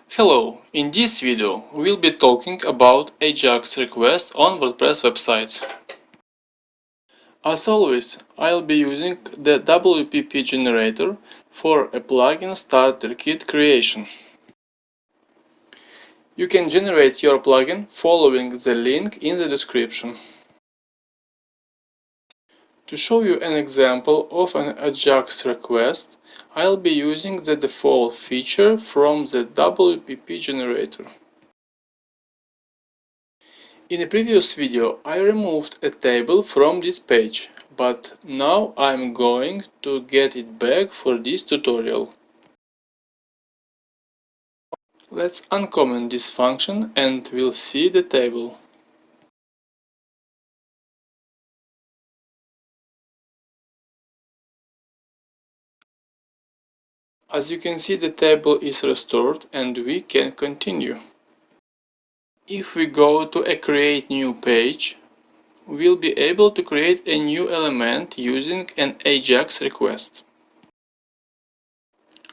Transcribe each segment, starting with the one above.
Hello, in this video we'll be talking about AJAX requests on WordPress websites. As always, I'll be using the WPP Generator for a plugin starter kit creation. You can generate your plugin following the link in the description. To show you an example of an AJAX request, I'll be using the default feature from the WPP Generator. In a previous video I removed a table from this page, but now I'm going to get it back for this tutorial. Let's uncomment this function and we'll see the table. As you can see, the table is restored and we can continue. If we go to a create new page, we'll be able to create a new element using an AJAX request.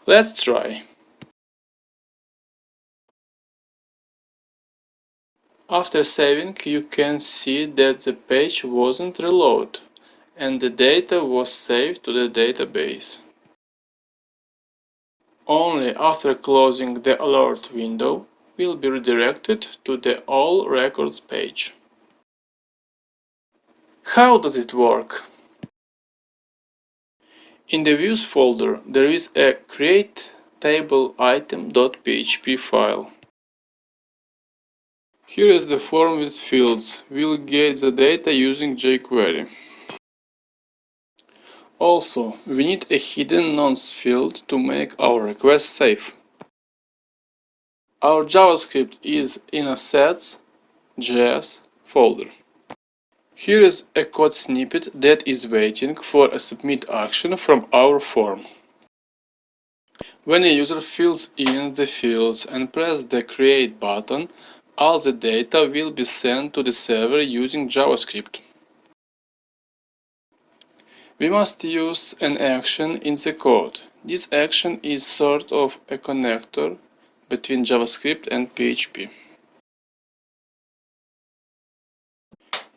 Let's try. After saving, you can see that the page wasn't reloaded and the data was saved to the database. Only after closing the alert window will be redirected to the All Records page. How does it work? In the Views folder there is a create table item.php file. Here is the form with fields. We'll get the data using jQuery. Also, we need a hidden nonce field to make our request safe. Our JavaScript is in a sets.js folder. Here is a code snippet that is waiting for a submit action from our form. When a user fills in the fields and presses the create button, all the data will be sent to the server using JavaScript. We must use an action in the code. This action is sort of a connector between JavaScript and PHP.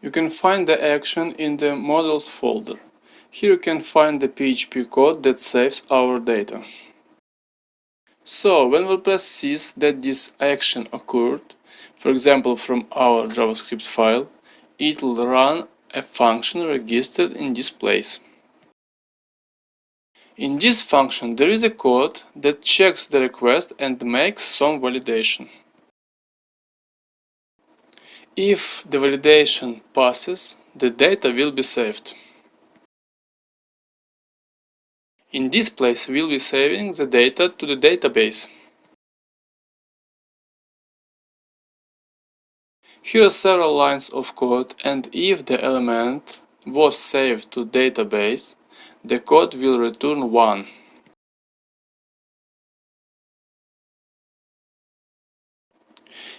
You can find the action in the models folder. Here you can find the PHP code that saves our data. So, when WordPress sees that this action occurred, for example from our JavaScript file, it will run a function registered in this place. In this function there is a code that checks the request and makes some validation. If the validation passes, the data will be saved. In this place we'll be saving the data to the database. Here are several lines of code, and if the element was saved to database, the code will return 1.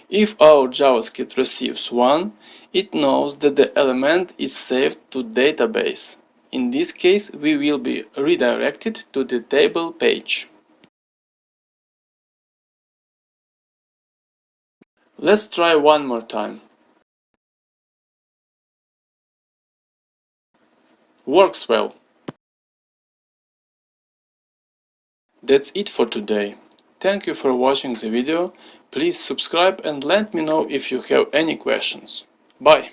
If our JavaScript receives 1, it knows that the element is saved to database. In this case, we will be redirected to the table page. Let's try one more time. Works well. That's it for today. Thank you for watching the video. Please subscribe and let me know if you have any questions. Bye!